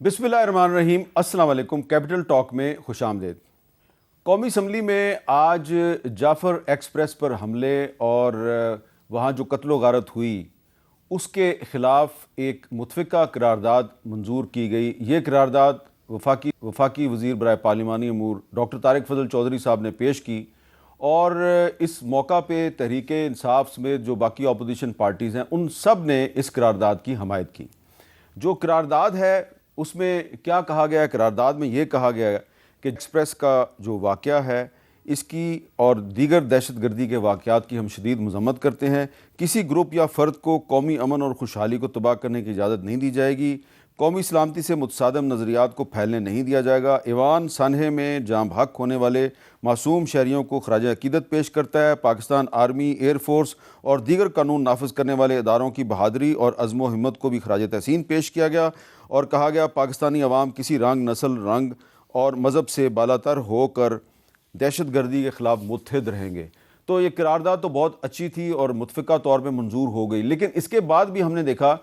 بسم اللہ الرحمن الرحیم۔ السلام علیکم۔ کیپٹل ٹاک میں خوش آمدید۔ قومی اسمبلی میں آج جعفر ایکسپریس پر حملے اور وہاں جو قتل و غارت ہوئی اس کے خلاف ایک متفقہ قرارداد منظور کی گئی۔ یہ قرارداد وفاقی وزیر برائے پارلیمانی امور ڈاکٹر طارق فضل چودھری صاحب نے پیش کی، اور اس موقع پہ تحریک انصاف سمیت جو باقی اپوزیشن پارٹیز ہیں ان سب نے اس قرارداد کی حمایت کی۔ جو قرارداد ہے اس میں کیا کہا گیا ہے؟ قرارداد میں یہ کہا گیا ہے کہ ایکسپریس کا جو واقعہ ہے اس کی اور دیگر دہشت گردی کے واقعات کی ہم شدید مذمت کرتے ہیں۔ کسی گروپ یا فرد کو قومی امن اور خوشحالی کو تباہ کرنے کی اجازت نہیں دی جائے گی۔ قومی سلامتی سے متصادم نظریات کو پھیلنے نہیں دیا جائے گا۔ ایوان سانحے میں جاں بحق ہونے والے معصوم شہریوں کو خراج عقیدت پیش کرتا ہے۔ پاکستان آرمی، ایئر فورس اور دیگر قانون نافذ کرنے والے اداروں کی بہادری اور عزم و ہمت کو بھی خراج تحسین پیش کیا گیا، اور کہا گیا پاکستانی عوام کسی رنگ، نسل، رنگ اور مذہب سے بالاتر ہو کر دہشت گردی کے خلاف متحد رہیں گے۔ تو یہ قرارداد تو بہت اچھی تھی اور متفقہ طور پہ منظور ہو گئی، لیکن اس کے بعد بھی ہم نے دیکھا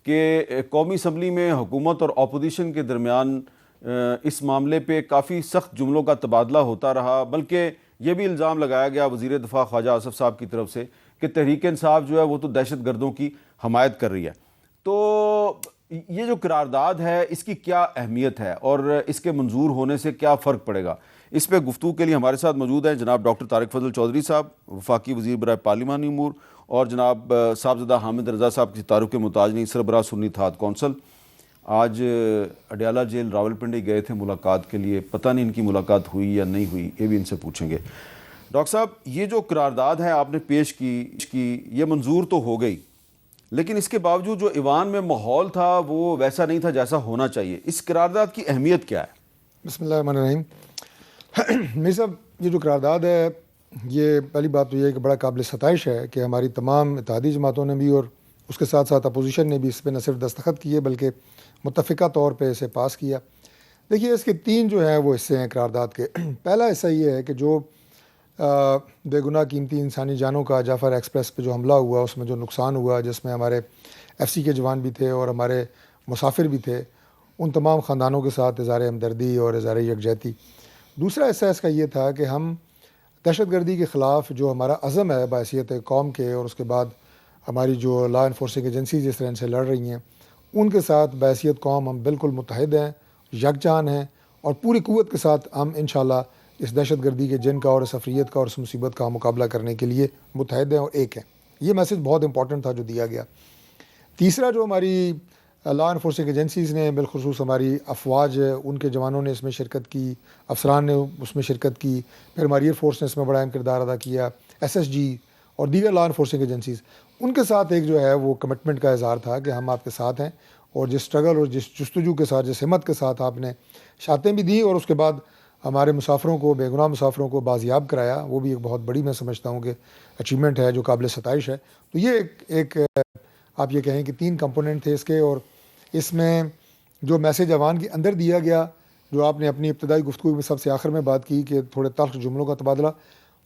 کہ قومی اسمبلی میں حکومت اور اپوزیشن کے درمیان اس معاملے پہ کافی سخت جملوں کا تبادلہ ہوتا رہا، بلکہ یہ بھی الزام لگایا گیا وزیر دفاع خواجہ آصف صاحب کی طرف سے کہ تحریک انصاف جو ہے وہ تو دہشت گردوں کی حمایت کر رہی ہے۔ تو یہ جو قرارداد ہے اس کی کیا اہمیت ہے اور اس کے منظور ہونے سے کیا فرق پڑے گا؟ اس پہ گفتگو کے لیے ہمارے ساتھ موجود ہیں جناب ڈاکٹر طارق فضل چودھری صاحب، وفاقی وزیر برائے پارلیمانی امور، اور جناب صاحبزادہ حامد رضا صاحب کی تعارف کے محتاج نہیں، سربراہ سنی اتحاد کونسل۔ آج اڈیالہ جیل راولپنڈی گئے تھے ملاقات کے لیے، پتہ نہیں ان کی ملاقات ہوئی یا نہیں ہوئی، یہ بھی ان سے پوچھیں گے۔ ڈاکٹر صاحب، یہ جو قرارداد ہے آپ نے پیش کی یہ منظور تو ہو گئی، لیکن اس کے باوجود جو ایوان میں ماحول تھا وہ ویسا نہیں تھا جیسا ہونا چاہیے۔ اس قرارداد کی اہمیت کیا ہے؟ بسم اللہ الرحمن الرحیم۔ میری صاحب، یہ جو قرارداد ہے، یہ پہلی بات تو یہ ہے کہ بڑا قابل ستائش ہے کہ ہماری تمام اتحادی جماعتوں نے بھی اور اس کے ساتھ ساتھ اپوزیشن نے بھی اس پہ نہ صرف دستخط کیے بلکہ متفقہ طور پہ اسے پاس کیا۔ دیکھیے، اس کے تین جو ہیں وہ حصے ہیں قرارداد کے۔ پہلا حصہ یہ ہے کہ جو بے گناہ قیمتی انسانی جانوں کا جعفر ایکسپریس پہ جو حملہ ہوا، اس میں جو نقصان ہوا، جس میں ہمارے ایف سی کے جوان بھی تھے اور ہمارے مسافر بھی تھے، ان تمام خاندانوں کے ساتھ اظہار ہمدردی اور اظہار یکجہتی۔ دوسرا حصہ اس کا یہ تھا کہ ہم دہشت گردی کے خلاف جو ہمارا عزم ہے بحیثیت قوم کے، اور اس کے بعد ہماری جو لا انفورسنگ ایجنسیز جس طرح ان سے لڑ رہی ہیں، ان کے ساتھ بحیثیت قوم ہم بالکل متحد ہیں، یکجان ہیں، اور پوری قوت کے ساتھ ہم انشاءاللہ اس دہشت گردی کے جن کا اور اس افریت کا اور اس مصیبت کا مقابلہ کرنے کے لیے متحد ہیں اور ایک ہیں۔ یہ میسج بہت امپورٹنٹ تھا جو دیا گیا۔ تیسرا، جو ہماری لا انفورسنگ ایجنسیز نے، بالخصوص ہماری افواج، ان کے جوانوں نے اس میں شرکت کی، افسران نے اس میں شرکت کی، پھر ہماری ایئر فورس نے اس میں بڑا اہم کردار ادا کیا، ایس ایس جی اور دیگر لا انفورسنگ ایجنسیز، ان کے ساتھ ایک جو ہے وہ کمٹمنٹ کا اظہار تھا کہ ہم آپ کے ساتھ ہیں، اور جس اسٹرگل اور جس جستجو کے ساتھ، جس ہمت کے ساتھ آپ نے شاتیں بھی دی اور اس کے بعد ہمارے مسافروں کو، بے گناہ مسافروں کو بازیاب کرایا، وہ بھی ایک بہت بڑی، میں سمجھتا ہوں کہ اچیومنٹ ہے جو قابل ستائش ہے۔ تو یہ ایک آپ یہ کہیں کہ تین کمپوننٹ تھے اس کے، اور اس میں جو میسج عوام کے اندر دیا گیا، جو آپ نے اپنی ابتدائی گفتگو میں سب سے آخر میں بات کی کہ تھوڑے تلخ جملوں کا تبادلہ،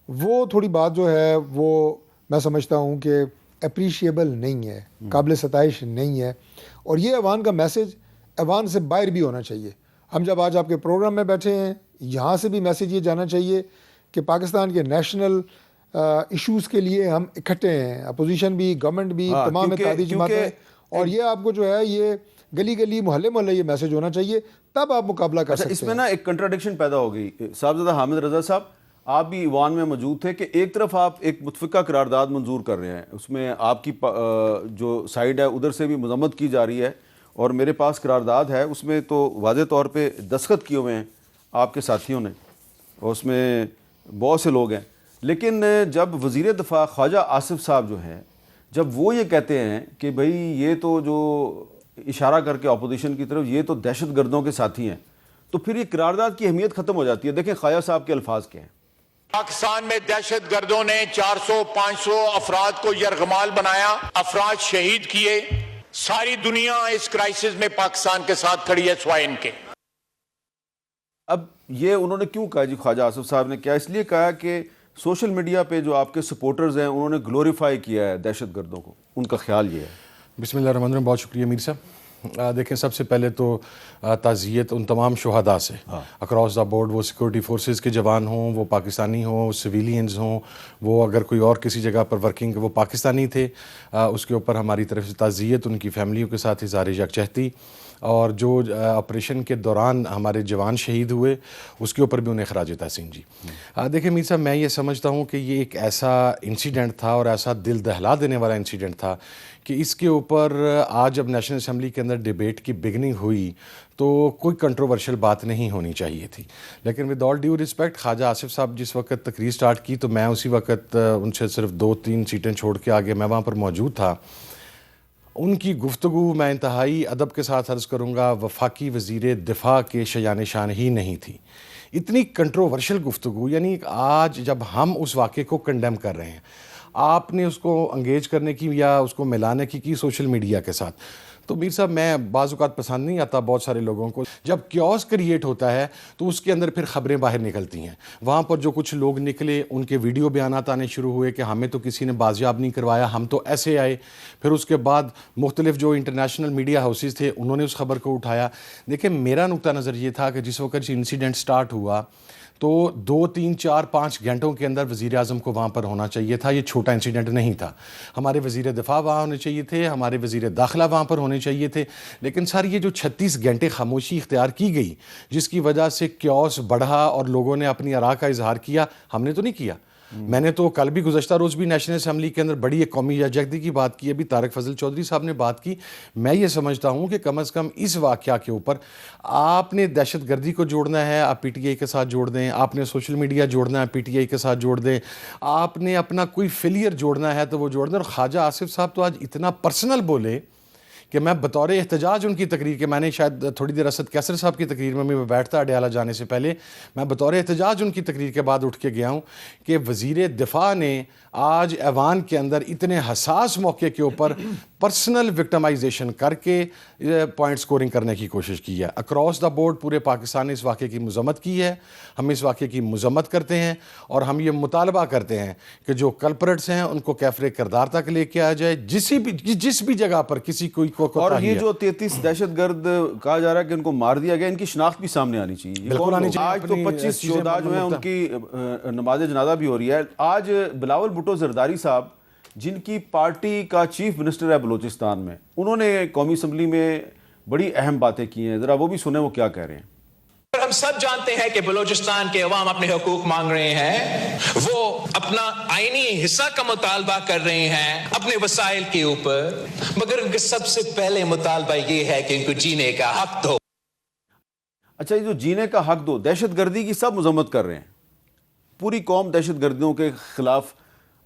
وہ تھوڑی بات جو ہے وہ میں سمجھتا ہوں کہ اپریشیبل نہیں ہے، قابل ستائش نہیں ہے، اور یہ عوام کا میسج عوام سے باہر بھی ہونا چاہیے۔ ہم جب آج آپ کے پروگرام میں بیٹھے ہیں، یہاں سے بھی میسج یہ جانا چاہیے کہ پاکستان کے نیشنل ایشوز کے لیے ہم اکٹھے ہیں، اپوزیشن بھی، گورنمنٹ بھی، تمام اتحادی جماعتیں، اور یہ آپ کو جو ہے یہ گلی گلی، محلے محلے یہ میسج ہونا چاہیے، تب آپ مقابلہ کر سکتے ہیں۔ اس میں نا ایک کنٹراڈکشن پیدا ہو گئی۔ صاحبزادہ حامد رضا صاحب، آپ بھی ایوان میں موجود تھے کہ ایک طرف آپ ایک متفقہ قرارداد منظور کر رہے ہیں، اس میں آپ کی جو سائیڈ ہے ادھر سے بھی مذمت کی جا رہی ہے، اور میرے پاس قرارداد ہے، اس میں تو واضح طور پہ دستخط کیے ہوئے ہیں آپ کے ساتھیوں نے، اور اس میں بہت سے لوگ ہیں، لیکن جب وزیر دفاع خواجہ آصف صاحب جو ہیں، جب وہ یہ کہتے ہیں کہ بھئی یہ تو جو اشارہ کر کے اپوزیشن کی طرف، یہ تو دہشت گردوں کے ساتھی ہیں، تو پھر یہ قرارداد کی اہمیت ختم ہو جاتی ہے۔ دیکھیں خواجہ صاحب کے الفاظ کیا ہیں۔ پاکستان میں دہشت گردوں نے 400-500 افراد کو یرغمال بنایا، افراد شہید کیے، ساری دنیا اس کرائسس میں پاکستان کے ساتھ کھڑی ہے سوائے ان کے۔ اب یہ انہوں نے کیوں کہا جی؟ خواجہ آصف صاحب نے کیا اس لیے کہا کہ سوشل میڈیا پہ جو آپ کے سپورٹرز ہیں انہوں نے گلوریفائی کیا ہے دہشت گردوں کو، ان کا خیال یہ ہے۔ بسم اللہ الرحمن الرحیم، بہت شکریہ میر صاحب۔ دیکھیں سب سے پہلے تو تعزیت ان تمام شہداء سے اکراس دا بورڈ، وہ سیکورٹی فورسز کے جوان ہوں، وہ پاکستانی ہوں، سویلینز ہوں، وہ اگر کوئی اور کسی جگہ پر ورکنگ وہ پاکستانی تھے، اس کے اوپر ہماری طرف سے تعزیت، ان کی فیملیوں کے ساتھ اظہار یکجہتی، اور جو آپریشن کے دوران ہمارے جوان شہید ہوئے اس کے اوپر بھی انہیں خراج تحسین جی۔ دیکھیں میر صاحب، میں یہ سمجھتا ہوں کہ یہ ایک ایسا انسیڈنٹ تھا اور ایسا دل دہلا دینے والا انسیڈنٹ تھا کہ اس کے اوپر آج جب نیشنل اسمبلی کے اندر ڈیبیٹ کی بگننگ ہوئی تو کوئی کنٹروورشل بات نہیں ہونی چاہیے تھی، لیکن ود آل ڈیو رسپیکٹ خواجہ آصف صاحب جس وقت تقریر سٹارٹ کی تو میں اسی وقت ان سے صرف 2-3 سیٹیں چھوڑ کے آگے میں وہاں پر موجود تھا۔ ان کی گفتگو میں انتہائی ادب کے ساتھ عرض کروں گا وفاقی وزیر دفاع کے شایان شان ہی نہیں تھی، اتنی کنٹروورشل گفتگو، یعنی آج جب ہم اس واقعے کو کنڈیم کر رہے ہیں، آپ نے اس کو انگیج کرنے کی یا اس کو ملانے کی سوشل میڈیا کے ساتھ، تو میر صاحب میں بعض اوقات پسند نہیں آتا بہت سارے لوگوں کو، جب کیوس کریٹ ہوتا ہے تو اس کے اندر پھر خبریں باہر نکلتی ہیں۔ وہاں پر جو کچھ لوگ نکلے ان کے ویڈیو بیانات آنے شروع ہوئے کہ ہمیں تو کسی نے بازیاب نہیں کروایا، ہم تو ایسے آئے، پھر اس کے بعد مختلف جو انٹرنیشنل میڈیا ہاؤسز تھے انہوں نے اس خبر کو اٹھایا۔ دیکھیں میرا نقطہ نظر یہ تھا کہ جس وقت انسیڈنٹ سٹارٹ ہوا تو 2, 3, 4, 5 گھنٹوں کے اندر وزیر اعظم کو وہاں پر ہونا چاہیے تھا، یہ چھوٹا انسیڈنٹ نہیں تھا۔ ہمارے وزیر دفاع وہاں ہونے چاہیے تھے، ہمارے وزیر داخلہ وہاں پر ہونے چاہیے تھے، لیکن سر یہ جو 36 گھنٹے خاموشی اختیار کی گئی جس کی وجہ سے کیوس بڑھا اور لوگوں نے اپنی آراء کا اظہار کیا، ہم نے تو نہیں کیا۔ میں نے تو کل بھی گزشتہ روز بھی نیشنل اسمبلی کے اندر بڑی ایک قومی یکجہتی کی بات کی، ابھی طارق فضل چودھری صاحب نے بات کی۔ میں یہ سمجھتا ہوں کہ کم از کم اس واقعہ کے اوپر آپ نے دہشت گردی کو جوڑنا ہے، آپ پی ٹی آئی کے ساتھ جوڑ دیں، آپ نے سوشل میڈیا جوڑنا ہے پی ٹی آئی کے ساتھ جوڑ دیں، آپ نے اپنا کوئی فیلئر جوڑنا ہے تو وہ جوڑ دیں۔ اور خواجہ آصف صاحب تو آج اتنا پرسنل بولے کہ میں بطور احتجاج ان کی تقریر کے، میں نے شاید تھوڑی دیر اسد کیسر صاحب کی تقریر میں بیٹھتا اڈیالہ جانے سے پہلے، میں بطور احتجاج ان کی تقریر کے بعد اٹھ کے گیا ہوں کہ وزیر دفاع نے آج ایوان کے اندر اتنے حساس موقع کے اوپر پرسنل وکٹمائزیشن کر کے پوائنٹ سکورنگ کرنے کی کوشش کی ہے۔ اکراس دا بورڈ پورے پاکستان نے اس واقعے کی مذمت کی ہے، ہم اس واقعے کی مذمت کرتے ہیں اور ہم یہ مطالبہ کرتے ہیں کہ جو کلپریٹس ہیں ان کو کیفر کردار تک لے کے آ جائے، جس بھی جگہ پر کسی کوئی کو اور یہ جو 33 دہشت گرد کہا جا رہا ہے کہ ان کو مار دیا گیا، ان کی شناخت بھی سامنے آنی چاہیے۔ بالکل آنی چاہیے۔ آج تو 25 شہداء جو ہیں ان کی نماز جنازہ بھی ہو رہی ہے۔ آج بلاول بھٹو زرداری صاحب جن کی پارٹی کا چیف منسٹر ہے بلوچستان میں، انہوں نے قومی اسمبلی میں بڑی اہم باتیں کی ہیں، ذرا وہ بھی سنیں وہ کیا کہہ رہے ہیں۔ ہم سب جانتے ہیں کہ بلوچستان کے عوام اپنے حقوق مانگ رہے ہیں، وہ اپنا آئینی حصہ کا مطالبہ کر رہے ہیں اپنے وسائل کے اوپر، مگر ان کا سب سے پہلے مطالبہ یہ ہے کہ ان کو جینے کا حق دو۔ اچھا، یہ جو جینے کا حق دو، دہشت گردی کی سب مذمت کر رہے ہیں، پوری قوم دہشت گردیوں کے خلاف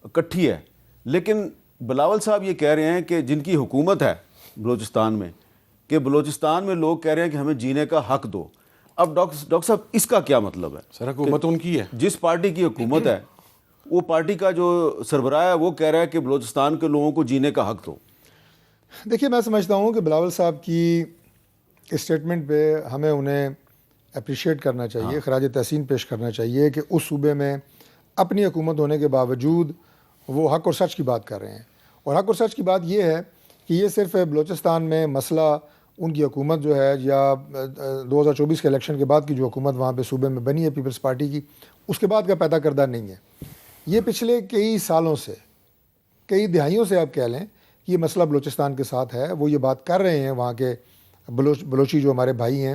اکٹھی ہے، لیکن بلاول صاحب یہ کہہ رہے ہیں کہ جن کی حکومت ہے بلوچستان میں، کہ بلوچستان میں لوگ کہہ رہے ہیں کہ ہمیں جینے کا حق دو۔ اب ڈاکٹر صاحب اس کا کیا مطلب ہے؟ سر حکومت ان کی ہے، جس پارٹی کی حکومت ہے وہ پارٹی کا جو سربراہ ہے وہ کہہ رہا ہے کہ بلوچستان کے لوگوں کو جینے کا حق دو۔ دیکھیے میں سمجھتا ہوں کہ بلاول صاحب کی اسٹیٹمنٹ پہ ہمیں انہیں اپریشیٹ کرنا چاہیے، خراج تحسین پیش کرنا چاہیے کہ اس صوبے میں اپنی حکومت ہونے کے باوجود وہ حق اور سچ کی بات کر رہے ہیں، اور حق اور سچ کی بات یہ ہے کہ یہ صرف بلوچستان میں مسئلہ ان کی حکومت جو ہے یا 2024 کے الیکشن کے بعد کی جو حکومت وہاں پہ صوبے میں بنی ہے پیپلز پارٹی کی، اس کے بعد کا پیدا کردہ نہیں ہے۔ یہ پچھلے کئی سالوں سے، کئی دہائیوں سے آپ کہہ لیں کہ یہ مسئلہ بلوچستان کے ساتھ ہے، وہ یہ بات کر رہے ہیں، وہاں کے بلوچی جو ہمارے بھائی ہیں،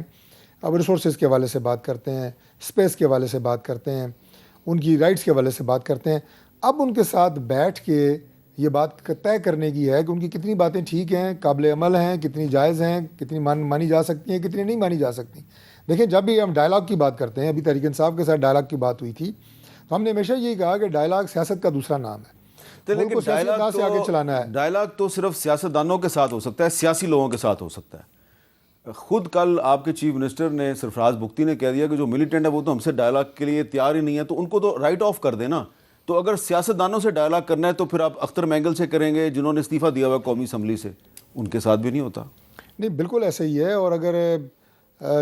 اب ریسورسز کے حوالے سے بات کرتے ہیں، اسپیس کے حوالے سے بات کرتے ہیں، ان کی رائٹس کے حوالے سے بات کرتے ہیں۔ اب ان کے ساتھ بیٹھ کے یہ بات طے کرنے کی ہے کہ ان کی کتنی باتیں ٹھیک ہیں، قابل عمل ہیں، کتنی جائز ہیں، کتنی مانی جا سکتی ہیں، کتنی نہیں مانی جا سکتی۔ دیکھیں جب بھی ہم ڈائلاگ کی بات کرتے ہیں، ابھی طریق انصاف کے ساتھ ڈائلاگ کی بات ہوئی تھی، تو ہم نے ہمیشہ یہی کہا کہ ڈائلاگ سیاست کا دوسرا نام ہے، ملک کو سیاسی انداز سے آگے چلانا ہے۔ ڈائلاگ تو صرف سیاستدانوں کے ساتھ ہو سکتا ہے، سیاسی لوگوں کے ساتھ ہو سکتا ہے۔ خود کل آپ کے چیف منسٹر نے سرفراز بگٹی نے کہہ دیا کہ جو ملیٹنٹ ہے وہ تو ہم سے ڈائلاگ کے لیے تیار ہی نہیں ہے، تو ان کو تو رائٹ آف کر دینا۔ تو اگر سیاستدانوں سے ڈائلاگ کرنا ہے تو پھر آپ اختر مینگل سے کریں گے جنہوں نے استعفیٰ دیا ہوا قومی اسمبلی سے، ان کے ساتھ بھی نہیں ہوتا۔ نہیں بالکل ایسا ہی ہے، اور اگر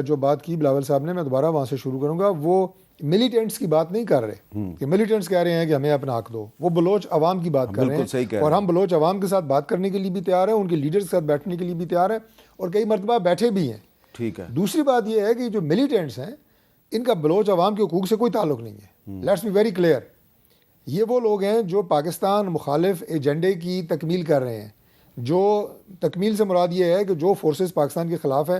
جو بات کی بلاول صاحب نے، میں دوبارہ وہاں سے شروع کروں گا، وہ ملیٹنٹس کی بات نہیں کر رہے کہ ملیٹنٹس کہہ رہے ہیں کہ ہمیں اپنا حق دو، وہ بلوچ عوام کی بات کر رہے ہیں، اور ہم بلوچ عوام کے ساتھ بات کرنے کے لیے بھی تیار ہیں، ان کے لیڈرز کے ساتھ بیٹھنے کے لیے بھی تیار ہیں، اور کئی مرتبہ بیٹھے بھی ہیں. ٹھیک ہے. دوسری بات یہ ہے کہ جو ملیٹنٹس ہیں ان کا بلوچ عوام کے حقوق سے کوئی تعلق نہیں ہے. Let's be very clear. یہ وہ لوگ ہیں جو پاکستان مخالف ایجنڈے کی تکمیل کر رہے ہیں. جو تکمیل سے مراد یہ ہے کہ جو فورسز پاکستان کے خلاف ہیں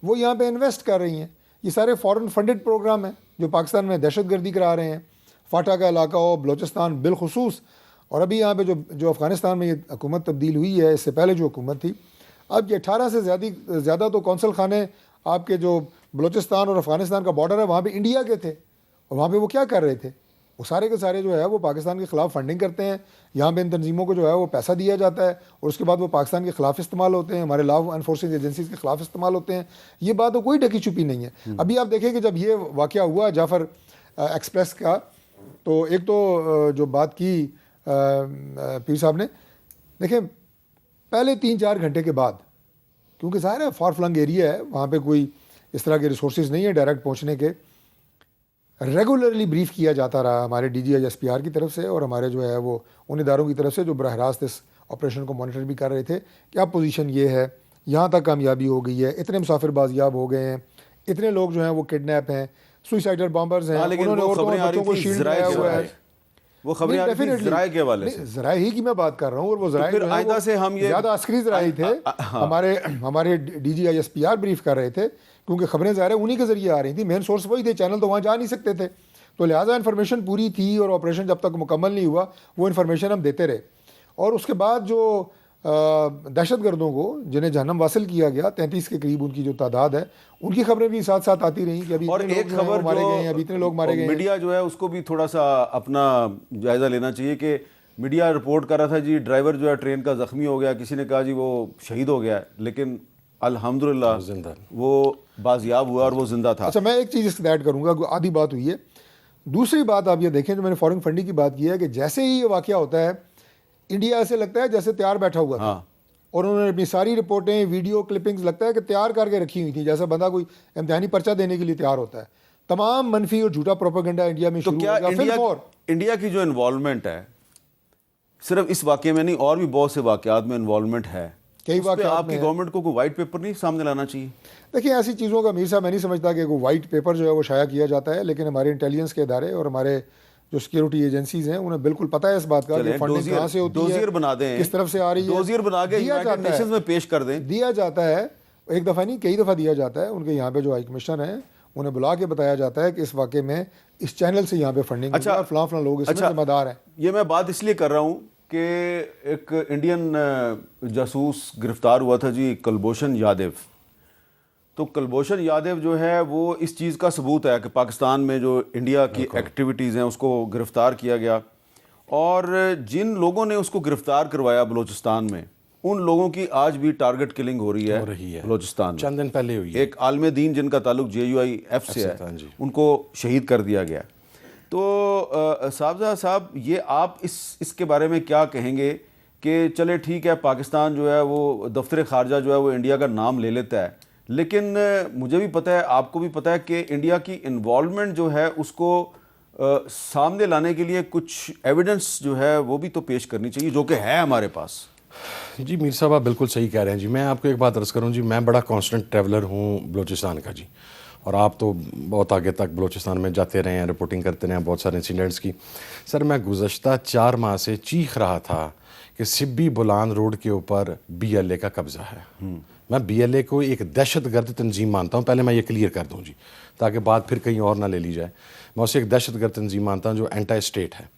وہ یہاں پہ انویسٹ کر رہی ہیں. یہ سارے فورن فنڈڈ پروگرام ہیں جو پاکستان میں دہشت گردی کرا رہے ہیں. فاٹا کا علاقہ ہو، بلوچستان بالخصوص، اور ابھی یہاں پہ جو افغانستان میں یہ حکومت تبدیل ہوئی ہے، اس سے پہلے جو حکومت تھی، اب یہ 18 سے زیادہ تو کونسل خانے آپ کے جو بلوچستان اور افغانستان کا بارڈر ہے وہاں پہ انڈیا کے تھے، اور وہاں پہ وہ کیا کر رہے تھے؟ وہ سارے کے سارے جو ہے وہ پاکستان کے خلاف فنڈنگ کرتے ہیں. یہاں پہ ان تنظیموں کو جو ہے وہ پیسہ دیا جاتا ہے اور اس کے بعد وہ پاکستان کے خلاف استعمال ہوتے ہیں، ہمارے لا انفورسنگ ایجنسیز کے خلاف استعمال ہوتے ہیں. یہ بات تو کوئی ڈھکی چھپی نہیں ہے. ابھی آپ دیکھیں کہ جب یہ واقعہ ہوا جعفر ایکسپریس کا، تو ایک تو جو بات کی پیر صاحب نے، دیکھیں پہلے 3-4 گھنٹے کے بعد، کیونکہ ظاہر ہے فار فلنگ ایریا ہے، وہاں پہ کوئی اس طرح کے ریسورسز نہیں ہے ڈائریکٹ پہنچنے کے، ریگولرلی بریف کیا جاتا رہا ہمارے D G I S P R کی طرف سے اور ہمارے جو ہے وہ ان اداروں کی طرف سے جو براہ راست اس آپریشن کو مانیٹر بھی کر رہے تھے کہ اب پوزیشن یہ ہے، یہاں تک کامیابی ہو گئی ہے، اتنے مسافر بازیاب ہو گئے ہیں، اتنے لوگ جو ہیں وہ کڈنیپ ہیں، سوئسائڈر بامبرز ہیں، انہوں نے عورتوں اور بچوں کو شیلڈ لگایا ہوا ہے. وہ خبریں آ رہی تھیں ذرائع کے حوالے سے، ذرائع ہی کی میں بات کر رہا ہوں، اور وہ ذرائع پھر آئندہ سے ہم یہ زیادہ عسکری ذرائع تھے. ہمارے D G I S P R brief کر رہے تھے کیونکہ خبریں ظاہر ہے انہی کے ذریعے آ رہی تھیں، مین سورس وہی تھے، چینل تو وہاں جا نہیں سکتے تھے، تو لہٰذا انفارمیشن پوری تھی اور آپریشن جب تک مکمل نہیں ہوا وہ انفارمیشن ہم دیتے رہے. اور اس کے بعد جو دہشت گردوں کو جنہیں جہنم واصل کیا گیا 33 کے قریب ان کی جو تعداد ہے، ان کی خبریں بھی ساتھ ساتھ آتی رہیں کہ ابھی اور ایک خبر مارے گئے ہیں، ابھی اتنے لوگ مارے گئے ہیں. میڈیا جو ہے اس کو بھی تھوڑا سا اپنا جائزہ لینا چاہیے کہ میڈیا رپورٹ کر رہا تھا جی ڈرائیور جو ہے ٹرین کا زخمی ہو گیا، کسی نے کہا جی وہ شہید ہو گیا ہے، لیکن الحمدللہ وہ بازیاب ہوا اور وہ زندہ تھا. اچھا میں ایک چیز اس کو ایڈ کروں گا، آدھی بات ہوئی ہے. دوسری بات آپ یہ دیکھیں جو میں نے فورن فنڈنگ کی بات کی ہے کہ جیسے ہی یہ واقعہ ہوتا ہے انڈیا ایسے لگتا ہے جیسے تیار بیٹھا ہوا تھا، اور انہوں نے اپنی ساری رپورٹیں ویڈیو کلپنگز لگتا ہے کہ تیار کر کے رکھی ہوئی تھیں، جیسا بندہ کوئی امتحانی پرچہ دینے کے لیے تیار ہوتا ہے. تمام منفی اور جھوٹا پروپیگنڈا انڈیا میں شروع ہو گیا. انڈیا کی جو انوالومنٹ ہے صرف اس واقعے میں نہیں اور بھی بہت سے واقعات میں انوالومنٹ ہے، کئی واقعات آپ کی گورنمنٹ کو کوئی وائٹ پیپر نہیں سامنے لانا چاہیے؟ دیکھیں ایسی چیزوں کا میر صاحب میں نہیں سمجھتا کہ کوئی وائٹ پیپر جو ہے وہ شائع کیا جاتا ہے، لیکن ہمارے انٹیلیجنس کے ادارے اور ہمارے جو سیکیورٹی ایجنسیز ہیں انہیں بالکل پتہ ہے اس بات کا کہ فنڈنگ کہاں سے ہوتی ہے، ڈوزیر بنا دیں، کس طرف سے آ رہی ہے، ڈوزیر بنا کے یونائیٹڈ نیشنز میں پیش کر دیں. دیا جاتا ہے، ایک دفعہ نہیں کئی دفعہ دیا جاتا ہے. ان کے یہاں پہ جو ہائی کمشنر ہیں انہیں بلا کے بتایا جاتا ہے کہ اس واقعے میں اس چینل سے یہاں پہ فنڈنگ ہوئی ہے اور فلاں فلاں لوگ اس میں ذمہ دار ہیں. یہ میں بات اس لیے کر رہا ہوں کہ ایک انڈین جاسوس گرفتار ہوا تھا جی کلبھوشن یادیو. تو کلبھوشن یادیو جو ہے وہ اس چیز کا ثبوت ہے کہ پاکستان میں جو انڈیا کی ایکٹیویٹیز ہیں اس کو گرفتار کیا گیا، اور جن لوگوں نے اس کو گرفتار کروایا بلوچستان میں ان لوگوں کی آج بھی ٹارگٹ کلنگ ہو رہی ہے بلوچستان میں. چند دن پہلے ہوئی ہے. ایک عالم دین جن کا تعلق JUIF سے ہے ان کو شہید کر دیا گیا. تو صاحبزادہ صاحب یہ آپ اس کے بارے میں کیا کہیں گے کہ چلے ٹھیک ہے پاکستان جو ہے وہ دفتر خارجہ جو ہے وہ انڈیا کا نام لے لیتا ہے، لیکن مجھے بھی پتہ ہے آپ کو بھی پتہ ہے کہ انڈیا کی انوالومنٹ جو ہے اس کو سامنے لانے کے لیے کچھ ایویڈنس جو ہے وہ بھی تو پیش کرنی چاہیے جو کہ ہے ہمارے پاس. جی میر صاحب آپ بالکل صحیح کہہ رہے ہیں جی. میں آپ کو ایک بات عرض کروں جی، میں بڑا کانسٹنٹ ٹریولر ہوں بلوچستان کا جی، اور آپ تو بہت آگے تک بلوچستان میں جاتے رہے ہیں، رپورٹنگ کرتے رہے ہیں بہت سارے انسیڈنٹس کی. سر میں گزشتہ 4 ماہ سے چیخ رہا تھا کہ سبی بولان روڈ کے اوپر BLA کا قبضہ ہے. میں BLA کو ایک دہشت گرد تنظیم مانتا ہوں، پہلے میں یہ کلیئر کر دوں جی تاکہ بات پھر کہیں اور نہ لے لی جائے. میں اسے ایک دہشت گرد تنظیم مانتا ہوں جو اینٹی اسٹیٹ ہے.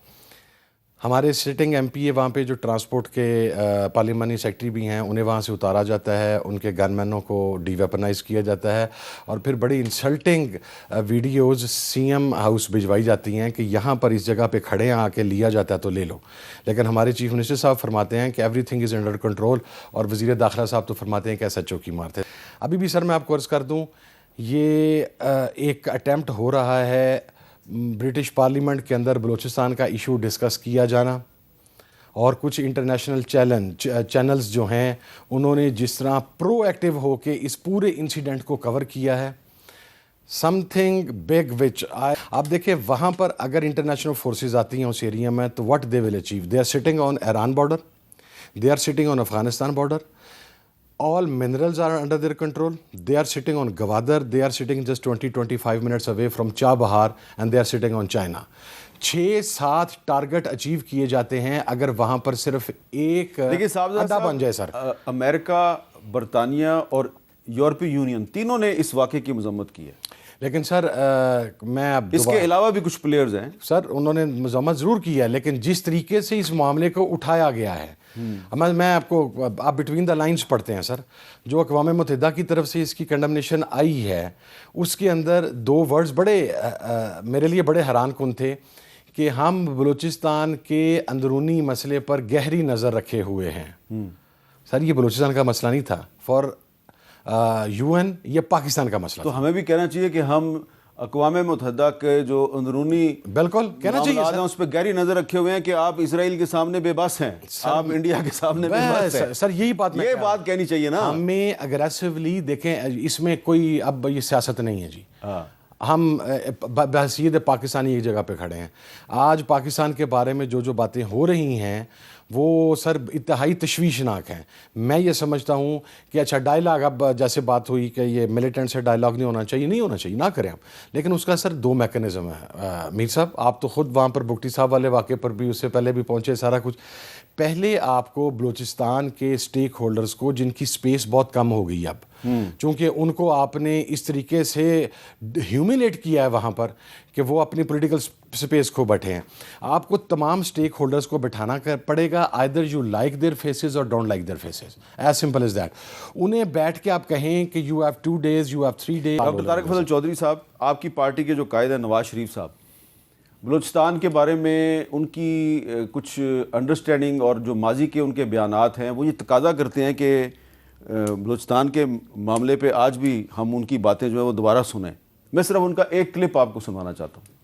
ہمارے سٹنگ MPA وہاں پہ جو ٹرانسپورٹ کے پارلیمانی سیکٹری بھی ہیں انہیں وہاں سے اتارا جاتا ہے، ان کے گن مینوں کو ڈی ویپنائز کیا جاتا ہے، اور پھر بڑی انسلٹنگ ویڈیوز CM ہاؤس بھجوائی جاتی ہیں کہ یہاں پر اس جگہ پہ کھڑے ہیں، آ کے لیا جاتا ہے تو لے لو. لیکن ہمارے چیف منسٹر صاحب فرماتے ہیں کہ every thing is under control, اور وزیر داخلہ صاحب تو فرماتے ہیں کہ SHO کی مارتے. ابھی بھی سر میں آپ کو عرض کر دوں یہ ایک اٹیمپٹ ہو رہا ہے برٹش پارلیمنٹ کے اندر بلوچستان کا ایشو ڈسکس کیا جانا، اور کچھ انٹرنیشنل چینلز جو ہیں انہوں نے جس طرح پرو ایکٹیو ہو کے اس پورے انسیڈنٹ کو کور کیا ہے. something big which آپ دیکھیں وہاں پر اگر انٹرنیشنل فورسز آتی ہیں اس ایریا میں تو what they will achieve, they are sitting on Iran border, they are sitting on Afghanistan border, all minerals are under their control, they are sitting on Gwadar, they are sitting just 20-25 minutes away from Chabahar and they are sitting on China. 6-7 target achieve کیے جاتے ہیں اگر وہاں پر صرف ایک اڈا بن جائے. سر امریکہ، برطانیہ اور یورپی یونین تینوں نے اس واقعے کی مذمت کی ہے، لیکن سر میں اب اس کے علاوہ بھی کچھ پلیئرز ہیں سر انہوں نے مذمت ضرور کی ہے، لیکن جس طریقے سے اس معاملے کو اٹھایا گیا ہے، میں آپ کو آپ بٹوین دا لائنز پڑھتے ہیں سر، جو اقوام متحدہ کی طرف سے اس کی کنڈمنیشن آئی ہے اس کے اندر 2 ورڈز بڑے میرے لیے بڑے حیران کن تھے کہ ہم بلوچستان کے اندرونی مسئلے پر گہری نظر رکھے ہوئے ہیں. سر یہ بلوچستان کا مسئلہ نہیں تھا فار یو این، یہ پاکستان کا مسئلہ. تو ہمیں بھی کہنا چاہیے کہ ہم اقوام متحدہ کے جو اندرونی بالکل کہنا چاہیے سر اس پہ گہری نظر رکھے ہوئے ہیں کہ آپ اسرائیل کے سامنے بے بس ہیں، آپ انڈیا کے سامنے بے بس ہیں. سر یہی بات یہ بات کہنی چاہیے نا ہمیں اگریسولی. دیکھیں اس میں کوئی اب یہ سیاست نہیں ہے جی، ہم بحیثیت پاکستانی ایک جگہ پہ کھڑے ہیں. آج پاکستان کے بارے میں جو باتیں ہو رہی ہیں وہ سر انتہائی تشویشناک ہیں. میں یہ سمجھتا ہوں کہ اچھا ڈائلاگ، اب جیسے بات ہوئی کہ یہ ملیٹنٹ سے ڈائلاگ نہیں ہونا چاہیے، نہ کریں ہم، لیکن اس کا سر 2 میکنزم ہے. میر صاحب آپ تو خود وہاں پر بگٹی صاحب والے واقعے پر بھی اس سے پہلے بھی پہنچے سارا کچھ. پہلے آپ کو بلوچستان کے سٹیک ہولڈرز کو، جن کی سپیس بہت کم ہو گئی اب، چونکہ ان کو آپ نے اس طریقے سے ہیوملیٹ کیا ہے وہاں پر کہ وہ اپنی پولیٹیکل سپیس کھو بیٹھے ہیں، آپ کو تمام سٹیک ہولڈرز کو بٹھانا پڑے گا. either you like their faces or don't like their faces, as simple as that. انہیں بیٹھ کے آپ کہیں کہ you have 2 days, you have 3 days. Doctor Tariq فضل چودھری صاحب، آپ کی پارٹی کے جو قائد ہیں نواز شریف صاحب، بلوچستان کے بارے میں ان کی کچھ انڈرسٹینڈنگ اور جو ماضی کے ان کے بیانات ہیں وہ یہ تقاضا کرتے ہیں کہ بلوچستان کے معاملے پہ آج بھی ہم ان کی باتیں جو ہیں وہ دوبارہ سنیں. میں صرف ان کا ایک کلپ آپ کو سنوانا چاہتا ہوں.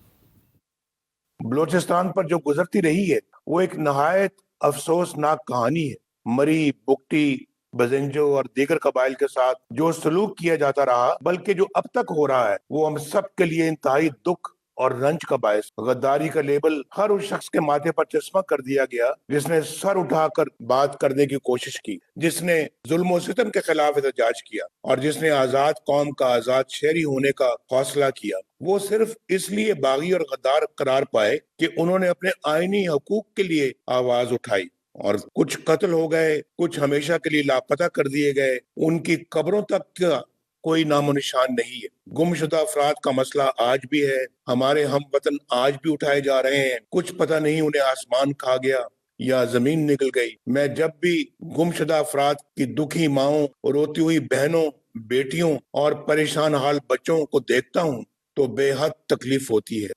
بلوچستان پر جو گزرتی رہی ہے وہ ایک نہایت افسوسناک کہانی ہے. مری، بگٹی، بزنجو اور دیگر قبائل کے ساتھ جو سلوک کیا جاتا رہا، بلکہ جو اب تک ہو رہا ہے، وہ ہم سب کے لیے انتہائی دکھ اور رنج کا باعث. غداری کا لیبل ہر اس شخص کے ماتھے پر چشمہ کر دیا گیا جس نے سر اٹھا کر بات کرنے کی کوشش کی، جس نے ظلم و ستم کے خلاف احتجاج کیا اور جس نے آزاد قوم کا آزاد شہری ہونے کا حوصلہ کیا. وہ صرف اس لیے باغی اور غدار قرار پائے کہ انہوں نے اپنے آئینی حقوق کے لیے آواز اٹھائی، اور کچھ قتل ہو گئے، کچھ ہمیشہ کے لیے لاپتہ کر دیے گئے. ان کی قبروں تک کا کوئی نام و نشان نہیں ہے. گم شدہ افراد کا مسئلہ آج بھی ہے. ہمارے ہم وطن آج بھی اٹھائے جا رہے ہیں. کچھ پتہ نہیں انہیں آسمان کھا گیا یا زمین نکل گئی. میں جب بھی گم شدہ افراد کی دکھی ماؤں، روتی ہوئی بہنوں، بیٹیوں اور پریشان حال بچوں کو دیکھتا ہوں تو بے حد تکلیف ہوتی ہے.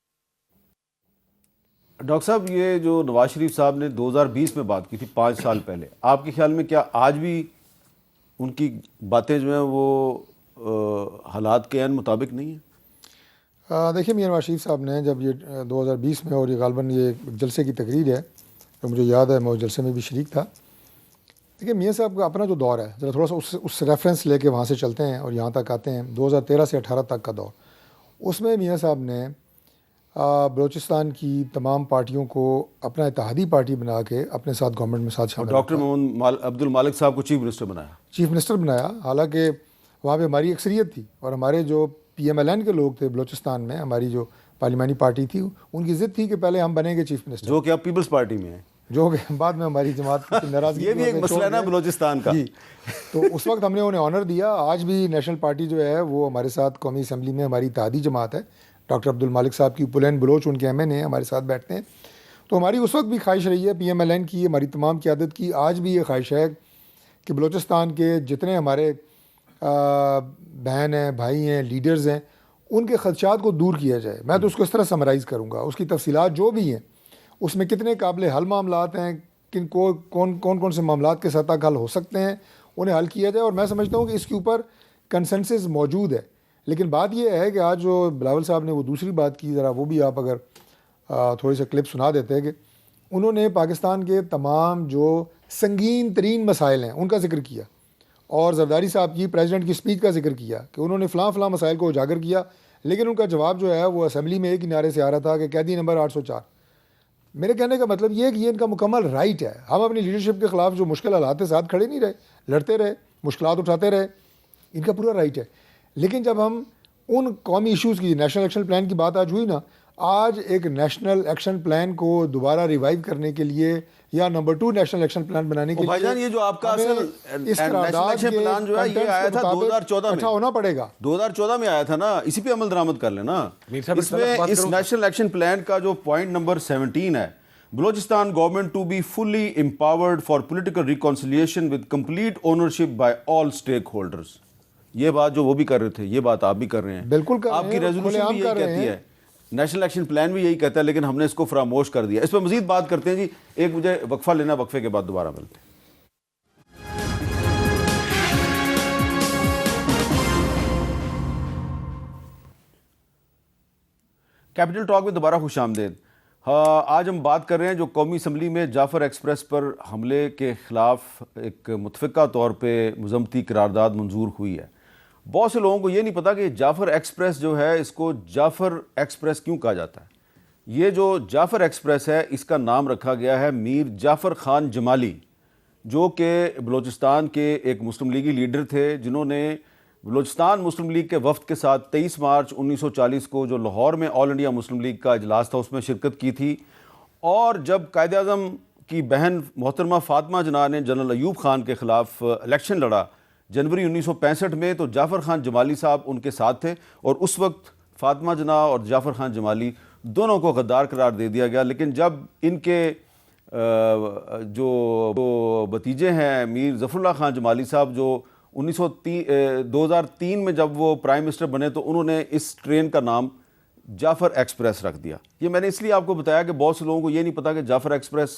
ڈاکٹر صاحب، یہ جو نواز شریف صاحب نے 2020 میں بات کی تھی 5 سال پہلے، آپ کے خیال میں کیا آج بھی ان کی باتیں جو ہیں وہ حالات کے عین مطابق نہیں ہیں؟ دیکھیے میاں نواز شریف صاحب نے جب یہ 2020 میں، اور یہ غالباً یہ جلسے کی تقریر ہے تو مجھے یاد ہے میں اس جلسے میں بھی شریک تھا. دیکھیے میاں صاحب کا اپنا جو دور ہے، ذرا تھوڑا سا اس ریفرنس لے کے وہاں سے چلتے ہیں اور یہاں تک آتے ہیں 2013 سے 18 تک کا دور. اس میں میاں صاحب نے بلوچستان کی تمام پارٹیوں کو اپنا اتحادی پارٹی بنا کے اپنے ساتھ گورنمنٹ میں ساتھ شامل. ڈاکٹر محمد عبد المالک صاحب کو چیف منسٹر بنایا. حالانکہ وہاں پہ ہماری اکثریت تھی اور ہمارے جو PMLN کے لوگ تھے بلوچستان میں، ہماری جو پارلیمانی پارٹی تھی، ان کی ضد تھی کہ پہلے ہم بنیں گے چیف منسٹر، جو کہ اب پیپلز پارٹی میں ہے، جو کہ بعد میں ہماری جماعت کی ناراضگی یہ بھی ایک مسئلہ ہے نا بلوچستان کا. جی، تو اس وقت ہم نے انہیں آنر دیا. آج بھی نیشنل پارٹی جو ہے وہ ہمارے ساتھ قومی اسمبلی میں ہماری اتحادی جماعت ہے. ڈاکٹر عبد المالک صاحب کی پلین بلوچ ان کے MN ہیں، ہمارے ساتھ بیٹھتے ہیں. تو ہماری اس وقت بھی خواہش رہی ہے PMLN کی، ہماری تمام قیادت کی آج بھی یہ خواہش ہے کہ بلوچستان کے جتنے ہمارے بہن ہیں، بھائی ہیں، لیڈرز ہیں، ان کے خدشات کو دور کیا جائے. میں تو اس کو اس طرح سمرائز کروں گا، اس کی تفصیلات جو بھی ہیں، اس میں کتنے قابل حل معاملات ہیں، کون سے معاملات کے سطح حل ہو سکتے ہیں، انہیں حل کیا جائے. اور میں سمجھتا ہوں کہ اس کے اوپر کنسنسس موجود ہے. لیکن بات یہ ہے کہ آج جو بلاول صاحب نے وہ دوسری بات کی، ذرا وہ بھی آپ اگر تھوڑی سے کلپ سنا دیتے ہیں، کہ انہوں نے پاکستان کے تمام جو سنگین ترین مسائل ہیں ان کا ذکر کیا، اور زرداری صاحب کی پریزیڈنٹ کی سپیچ کا ذکر کیا کہ انہوں نے فلاں مسائل کو اجاگر کیا. لیکن ان کا جواب جو ہے وہ اسمبلی میں ایک ہی نعرے سے آ رہا تھا کہ قیدی نمبر 804. میرے کہنے کا مطلب یہ ہے کہ یہ ان کا مکمل رائٹ ہے. ہم اپنی لیڈرشپ کے خلاف جو مشکل حالات کے ساتھ کھڑے نہیں رہے, لڑتے رہے, مشکلات اٹھاتے رہے, ان کا پورا رائٹ ہے. لیکن جب ہم ان قومی ایشوز کی, نیشنل ایکشن پلان کی بات آج ہوئی نا, آج ایک نیشنل ایکشن پلان کو دوبارہ ریوائیو کرنے کے لیے یا نمبر 2 نیشنل ایکشن پلان بنانے کے لیے بھائی جان یہ جو آپ کا اس نیشنل ایکشن پلان جو ہے یہ آیا تھا 2014 میں, ہونا پڑے گا 2014 میں آیا تھا نا, اسی پہ عمل درآمد کر لینا. اس میں اس نیشنل ایکشن پلان کا جو پوائنٹ نمبر 17 ہے, Balochistan government to be fully empowered for political reconciliation with complete ownership by all stakeholders. یہ بات جو وہ بھی کر رہے تھے یہ بات آپ بھی کر رہے ہیں, بالکل کر رہے ہیں. آپ کی ریزولوشن بھی یہی کہتی ہے, نیشنل ایکشن پلان بھی یہی کہتا ہے, لیکن ہم نے اس کو فراموش کر دیا. اس پہ مزید بات کرتے ہیں جی. ایک مجھے وقفہ لینا, وقفے کے بعد دوبارہ ملتے ہیں. کیپٹل ٹاک میں دوبارہ خوش آمدید. آج ہم بات کر رہے ہیں جو قومی اسمبلی میں جعفر ایکسپریس پر حملے کے خلاف ایک متفقہ طور پہ مذمتی قرارداد منظور ہوئی ہے. بہت سے لوگوں کو یہ نہیں پتا کہ جعفر ایکسپریس جو ہے اس کو جعفر ایکسپریس کیوں کہا جاتا ہے. یہ جو جعفر ایکسپریس ہے اس کا نام رکھا گیا ہے میر جعفر خان جمالی, جو کہ بلوچستان کے ایک مسلم لیگی لیڈر تھے, جنہوں نے بلوچستان مسلم لیگ کے وفد کے ساتھ 23 مارچ 1940 کو جو لاہور میں آل انڈیا مسلم لیگ کا اجلاس تھا اس میں شرکت کی تھی. اور جب قائد اعظم کی بہن محترمہ فاطمہ جناح نے جنرل ایوب خان کے خلاف الیکشن لڑا جنوری 1965 میں, تو جعفر خان جمالی صاحب ان کے ساتھ تھے, اور اس وقت فاطمہ جناح اور جعفر خان جمالی دونوں کو غدار قرار دے دیا گیا. لیکن جب ان کے جو بھتیجے ہیں میر ظفر اللہ خان جمالی صاحب, جو 2003 میں جب وہ پرائم منسٹر بنے, تو انہوں نے اس ٹرین کا نام جعفر ایکسپریس رکھ دیا. یہ میں نے اس لیے آپ کو بتایا کہ بہت سے لوگوں کو یہ نہیں پتا کہ جعفر ایکسپریس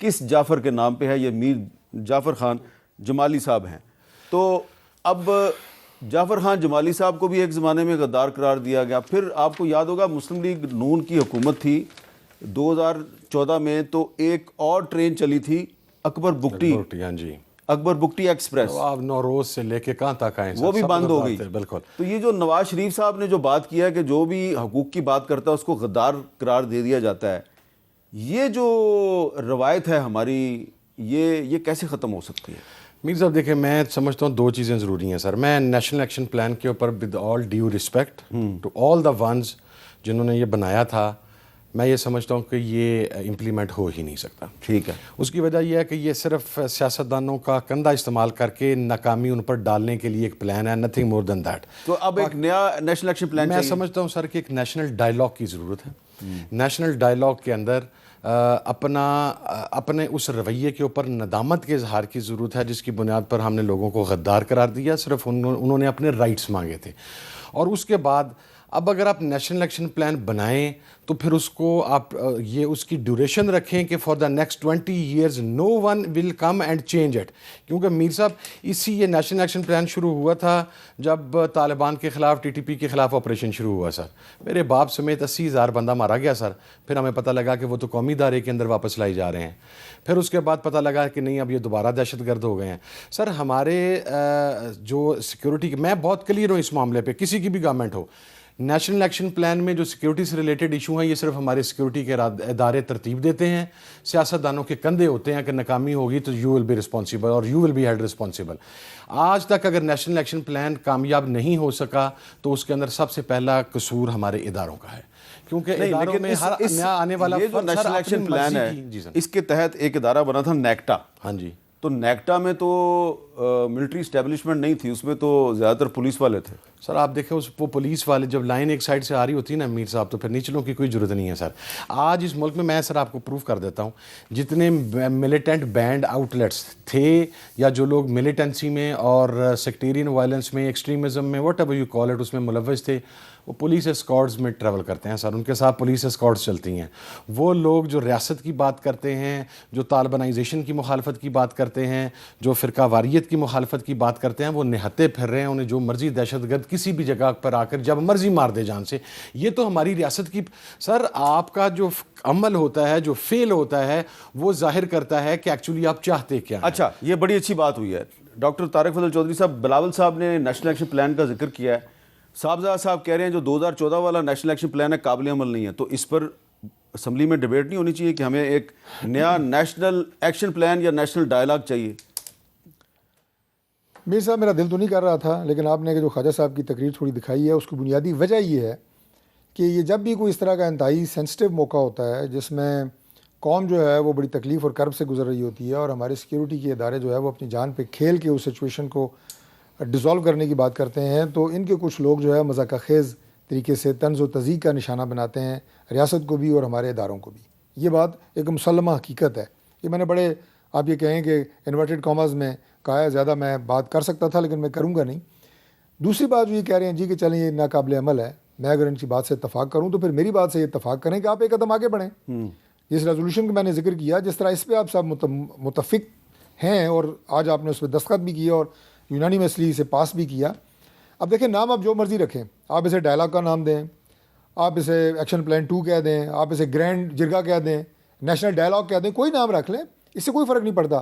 کس جعفر کے نام پہ ہے. یہ میر جعفر خان جمالی صاحب ہیں. تو اب جعفر خان جمالی صاحب کو بھی ایک زمانے میں غدار قرار دیا گیا. پھر آپ کو یاد ہوگا مسلم لیگ نون کی حکومت تھی 2014 میں, تو ایک اور ٹرین چلی تھی اکبر بگٹی, ہاں جی, اکبر بگٹی ایکسپریس. آپ نوروز سے لے کے کہاں تک آئے, وہ بھی بند ہو گئی. بالکل. تو یہ جو نواز شریف صاحب نے جو بات کیا ہے کہ جو بھی حقوق کی بات کرتا ہے اس کو غدار قرار دے دیا جاتا ہے, یہ جو روایت ہے ہماری, یہ کیسے ختم ہو سکتی ہے؟ میر صاحب دیکھیں, میں سمجھتا ہوں 2 چیزیں ضروری ہیں سر. میں نیشنل ایکشن پلان کے اوپر with all due respect to all the ones جنہوں نے یہ بنایا تھا, میں یہ سمجھتا ہوں کہ یہ امپلیمنٹ ہو ہی نہیں سکتا. ٹھیک ہے. اس کی وجہ یہ ہے کہ یہ صرف سیاستدانوں کا کندھا استعمال کر کے ناکامی ان پر ڈالنے کے لیے ایک پلان ہے, نتھنگ مور دین دیٹ. تو اب ایک نیا نیشنل ایکشن پلان میں سمجھتا ہوں سر کہ ایک نیشنل ڈائیلاگ کی ضرورت ہے. نیشنل ڈائیلاگ کے اندر اپنے اس رویے کے اوپر ندامت کے اظہار کی ضرورت ہے, جس کی بنیاد پر ہم نے لوگوں کو غدار قرار دیا. صرف انہوں نے اپنے رائٹس مانگے تھے. اور اس کے بعد اب اگر آپ نیشنل ایکشن پلان بنائیں تو پھر اس کو آپ یہ اس کی ڈیوریشن رکھیں کہ for the next 20 years no one will come and change it. کیونکہ میر صاحب یہ نیشنل ایکشن پلان شروع ہوا تھا جب طالبان کے خلاف TTP کے خلاف آپریشن شروع ہوا سر. میرے باپ سمیت 80,000 بندہ مارا گیا سر. پھر ہمیں پتہ لگا کہ وہ تو قومی ادارے کے اندر واپس لائے جا رہے ہیں. پھر اس کے بعد پتہ لگا کہ نہیں, اب یہ دوبارہ دہشت گرد ہو گئے ہیں. سر ہمارے جو سیکیورٹی, میں بہت کلیئر ہوں اس معاملے پہ, کسی کی بھی گورنمنٹ ہو, نیشنل ایکشن پلان میں جو سیکیورٹی سے ریلیٹڈ ایشو ہیں یہ صرف ہمارے سیکیورٹی کے ادارے ترتیب دیتے ہیں. سیاستدانوں کے کندھے ہوتے ہیں کہ ناکامی ہوگی تو یو ول بی رسپانسیبل اور you will be held responsible. آج تک اگر نیشنل ایکشن پلان کامیاب نہیں ہو سکا تو اس کے اندر سب سے پہلا قصور ہمارے اداروں کا ہے, کیونکہ اداروں میں ہر نیا آنے والا یہ جو نیشنل ایکشن پلان ہے اس کے تحت ایک ادارہ بنا تھا نیکٹا. ہاں جی. تو نیکٹا میں تو ملٹری اسٹیبلشمنٹ نہیں تھی, اس میں تو زیادہ تر پولیس والے تھے. سر آپ دیکھیں وہ پولیس والے جب لائن ایک سائڈ سے آ رہی ہوتی ہے نا میر صاحب, تو پھر نیچلوں کی کوئی ضرورت نہیں ہے سر. آج اس ملک میں سر آپ کو پروف کر دیتا ہوں, جتنے ملیٹنٹ بینڈ آؤٹ لیٹس تھے یا جو لوگ ملیٹنسی میں اور سیکٹیرین وائلنس میں, ایکسٹریمزم میں, whatever you call it, اس میں ملوث تھے, وہ پولیس اسکواڈز میں ٹریول کرتے ہیں سر. ان کے ساتھ پولیس اسکواڈز چلتی ہیں. وہ لوگ جو ریاست کی بات کرتے ہیں, جو طالبانائزیشن کی مخالفت کی بات کرتے ہیں, جو فرقہ واریت کی مخالفت کی بات کرتے ہیں, وہ نہتے پھر رہے ہیں. انہیں جو مرضی دہشت گرد کسی بھی جگہ پر آ کر جب مرضی مار دے جان سے. یہ تو ہماری ریاست کی سر آپ کا جو عمل ہوتا ہے, جو فیل ہوتا ہے, وہ ظاہر کرتا ہے کہ ایکچولی آپ چاہتے کیا ہیں. اچھا, یہ بڑی اچھی بات ہوئی ہے. ڈاکٹر طارق فضل چودھری صاحب, بلاول صاحب نے نیشنل ایکشن پلان کا ذکر کیا ہے. صاحبزادہ صاحب کہہ رہے ہیں جو 2014 والا نیشنل ایکشن پلان ہے قابل عمل نہیں ہے، تو اس پر اسمبلی میں ڈیبیٹ نہیں ہونی چاہیے کہ ہمیں ایک نیا نیشنل ایکشن پلان یا نیشنل ڈائلاگ چاہیے؟ میر صاحب میرا دل تو نہیں کر رہا تھا، لیکن آپ نے جو خواجہ صاحب کی تقریر تھوڑی دکھائی ہے اس کی بنیادی وجہ یہ ہے کہ یہ جب بھی کوئی اس طرح کا انتہائی سینسٹیو موقع ہوتا ہے جس میں قوم جو ہے وہ بڑی تکلیف اور کرب سے گزر رہی ہوتی ہے اور ہمارے سیکیورٹی کے ادارے جو ہے وہ اپنی جان پہ کھیل کے اس سچویشن کو ڈیزالو کرنے کی بات کرتے ہیں، تو ان کے کچھ لوگ جو ہے مذاق خیز طریقے سے طنز و تضییق کا نشانہ بناتے ہیں ریاست کو بھی اور ہمارے اداروں کو بھی۔ یہ بات ایک مسلمہ حقیقت ہے، یہ میں نے بڑے آپ یہ کہیں کہ انورٹڈ کاماز میں کہا ہے، زیادہ میں بات کر سکتا تھا لیکن میں کروں گا نہیں۔ دوسری بات جو یہ کہہ رہے ہیں جی کہ چلیں یہ ناقابل عمل ہے، میں اگر ان کی بات سے اتفاق کروں تو پھر میری بات سے یہ اتفاق کریں کہ آپ ایک قدم آگے بڑھیں۔ جس ریزولوشن کا میں نے ذکر کیا، جس طرح اس پہ آپ سب متفق ہیں اور آج آپ نے اس پہ دستخط بھی کیا اور یونانیمسلی اسے پاس بھی کیا، اب دیکھیں نام آپ جو مرضی رکھیں، آپ اسے ڈائلاگ کا نام دیں، آپ اسے ایکشن پلان 2 کہہ دیں، آپ اسے گرینڈ جرگا کہہ دیں، نیشنل ڈائلاگ کہہ دیں، کوئی نام رکھ لیں، اس سے کوئی فرق نہیں پڑتا۔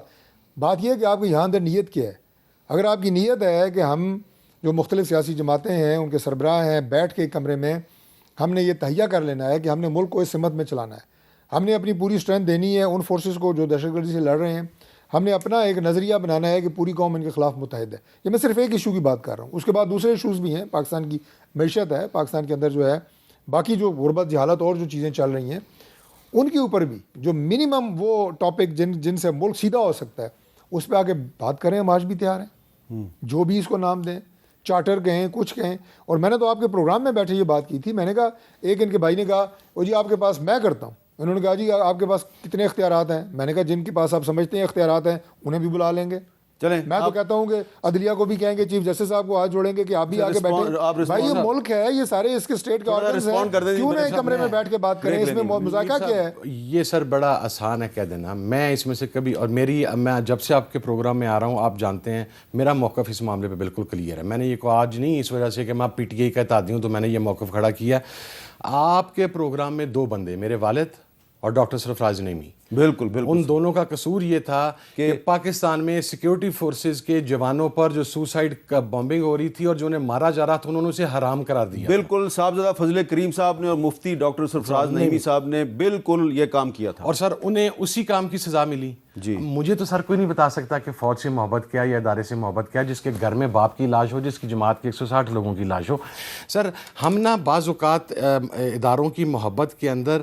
بات یہ ہے کہ آپ کی یہاں اندر نیت کیا ہے۔ اگر آپ کی نیت ہے کہ ہم جو مختلف سیاسی جماعتیں ہیں ان کے سربراہ ہیں، بیٹھ کے ایک کمرے میں ہم نے یہ تہیہ کر لینا ہے کہ ہم نے ملک کو اس سمت میں چلانا ہے، ہم نے اپنی پوری اسٹرینتھ دینی ہے ان فورسز کو جو دہشت گردی سے لڑ رہے ہیں، ہم نے اپنا ایک نظریہ بنانا ہے کہ پوری قوم ان کے خلاف متحد ہے۔ یہ میں صرف ایک ایشو کی بات کر رہا ہوں، اس کے بعد دوسرے ایشوز بھی ہیں، پاکستان کی معیشت ہے، پاکستان کے اندر جو ہے باقی جو غربت جہالت اور جو چیزیں چل رہی ہیں ان کے اوپر بھی جو منیمم وہ ٹاپک جن سے ملک سیدھا ہو سکتا ہے اس پہ آگے بات کریں، ہم آج بھی تیار ہیں، جو بھی اس کو نام دیں، چارٹر کہیں، کچھ کہیں۔ اور میں نے تو آپ کے پروگرام میں بیٹھے یہ بات کی تھی، میں نے کہا ایک ان کے بھائی نے کہا وہ جی آپ کے پاس میں کرتا ہوں، انہوں نے کہا جی آپ کے پاس کتنے اختیارات ہیں؟ میں نے کہا جن کے پاس آپ سمجھتے ہیں اختیارات ہیں انہیں بھی بلا لیں گے۔ چلیں میں تو کہتا ہوں کہ عدلیہ کو بھی کہیں گے، چیف جسٹس صاحب کو ہاتھ جوڑیں گے کہ آپ بھی آگے بیٹھیں۔ بھائی یہ ملک ہے، یہ سارے اس کے اسٹیٹ کے آرگنز ہیں، کیوں نہ ایک کمرے میں بیٹھ کے بات کریں؟ اس میں مذاکرہ کیا ہے؟ یہ سر بڑا آسان ہے کہہ دینا، میں اس میں سے کبھی اور میں جب سے آپ کے پروگرام میں آ رہا ہوں آپ جانتے ہیں میرا موقف اس معاملے پہ بالکل کلیئر ہے۔ میں نے یہ کو آج نہیں اس وجہ سے کہ میں پی ٹی آئی کا اتحادی ہوں تو میں نے یہ موقف کھڑا کیا۔ آپ کے پروگرام میں 2 بندے، میرے والد اور ڈاکٹر سرفراز نعیمی، بالکل ان دونوں کا قصور یہ تھا کہ پاکستان میں سیکیورٹی فورسز کے جوانوں پر جو سوسائڈ کا بمبنگ ہو رہی تھی اور جو انہیں مارا جا رہا تھا انہوں نے اسے حرام قرار دیا۔ بالکل صاحبزادہ فضل کریم صاحب نے اور مفتی ڈاکٹر سرفراز نعیمی صاحب نے بالکل یہ کام کیا تھا، اور سر انہیں اسی کام کی سزا ملی۔ جی مجھے تو سر کوئی نہیں بتا سکتا کہ فوج سے محبت کیا یا ادارے سے محبت کیا، جس کے گھر میں باپ کی لاش ہو، جس کی جماعت کے 160 لوگوں کی لاش ہو۔ سر ہم نا بعض اوقات اداروں کی محبت کے اندر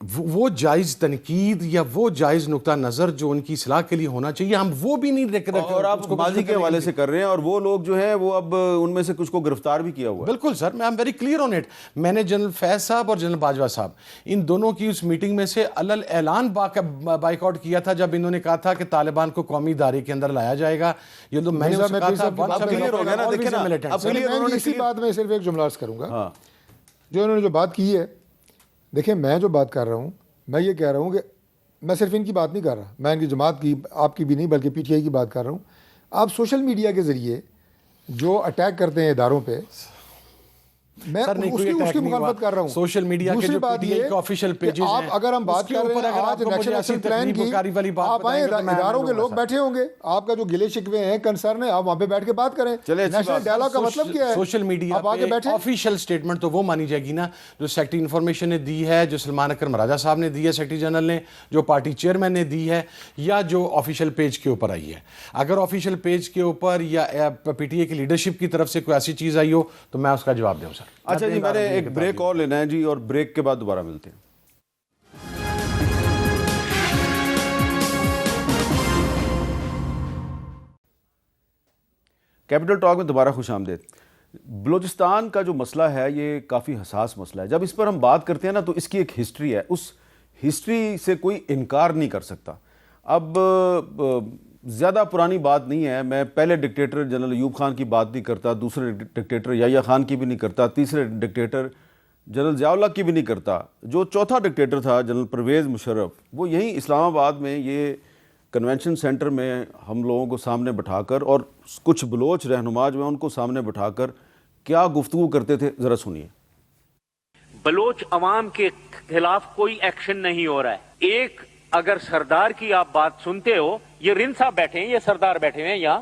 وہ جائز تنقید یا وہ جائز نقطہ نظر جو ان کی اصلاح کے لیے ہونا چاہیے ہم وہ بھی نہیں رکھ رکھے، اور آپ ماضی کے حوالے سے کر رہے ہیں، اور وہ لوگ جو ہے وہ اب ان میں سے کچھ کو گرفتار بھی کیا ہوا ہے۔ بالکل سر، میں am very clear on it. میں نے جنرل فیض صاحب اور جنرل باجوہ صاحب ان دونوں کی اس میٹنگ میں سے علل اعلان بائیک آؤٹ کیا تھا جب انہوں نے کہا تھا کہ طالبان کو قومی ادارے کے اندر لایا جائے گا۔ یہ تو میں نے اس سے کہا تھا اسی بات میں صرف ایک جملہ عرض کروں گا جو انہوں نے جو بات کی ہے۔ دیکھیں میں جو بات کر رہا ہوں میں یہ کہہ رہا ہوں کہ میں صرف ان کی بات نہیں کر رہا، میں ان کی جماعت کی آپ کی بھی نہیں بلکہ پی ٹی آئی کی بات کر رہا ہوں۔ آپ سوشل میڈیا کے ذریعے جو اٹیک کرتے ہیں اداروں پہ، میں اس کی مخالفت کر رہا ہوں۔ سوشل میڈیا کے جو پی ٹی آئی کے آفیشیل پیجز ہیں، آپ اگر ہم بات کر رہے ہیں آج نیشنل ایکشن پلان کی، آپ آئیں اداروں کے لوگ بیٹھے ہوں گے، آپ کا جو گلے شکوے ہیں کنسرن ہے، آپ وہاں پہ بیٹھ کے بات کریں۔ نیشنل ڈائلاگ کا مطلب کیا ہے؟ سوشل میڈیا پہ آفیشیل سٹیٹمنٹ تو وہ مانی جائے گی نا جو سیکرٹری انفارمیشن نے دی ہے، جو سلمان اکرم راجہ صاحب نے دی ہے سیکرٹری جنرل نے، جو پارٹی چیئرمین نے دی ہے، یا جو آفیشیل پیج کے اوپر آئی ہے۔ اگر آفیشیل پیج کے اوپر یا پی ٹی اے کی لیڈرشپ کی طرف سے کوئی ایسی چیز آئی ہو تو میں اس کا جواب دوں سر۔ اچھا جی، میں نے ایک بریک اور لینا ہے جی، اور بریک کے بعد دوبارہ ملتے ہیں۔ کیپٹل ٹاک میں دوبارہ خوش آمدید۔ بلوچستان کا جو مسئلہ ہے یہ کافی حساس مسئلہ ہے، جب اس پر ہم بات کرتے ہیں نا تو اس کی ایک ہسٹری ہے، اس ہسٹری سے کوئی انکار نہیں کر سکتا۔ اب زیادہ پرانی بات نہیں ہے، میں پہلے ڈکٹیٹر جنرل ایوب خان کی بات نہیں کرتا، دوسرے ڈکٹیٹر یحییٰ خان کی بھی نہیں کرتا، تیسرے ڈکٹیٹر جنرل ضیاء اللہ کی بھی نہیں کرتا، جو چوتھا ڈکٹیٹر تھا جنرل پرویز مشرف، وہ یہیں اسلام آباد میں یہ کنونشن سینٹر میں ہم لوگوں کو سامنے بٹھا کر اور کچھ بلوچ رہنما جو ہیں ان کو سامنے بٹھا کر کیا گفتگو کرتے تھے، ذرا سنیے۔ بلوچ عوام کے خلاف کوئی ایکشن نہیں ہو رہا ہے۔ ایک اگر سردار کی آپ بات سنتے ہو، یہ رند صاحب بیٹھے ہیں، یہ سردار بیٹھے ہیں یہاں،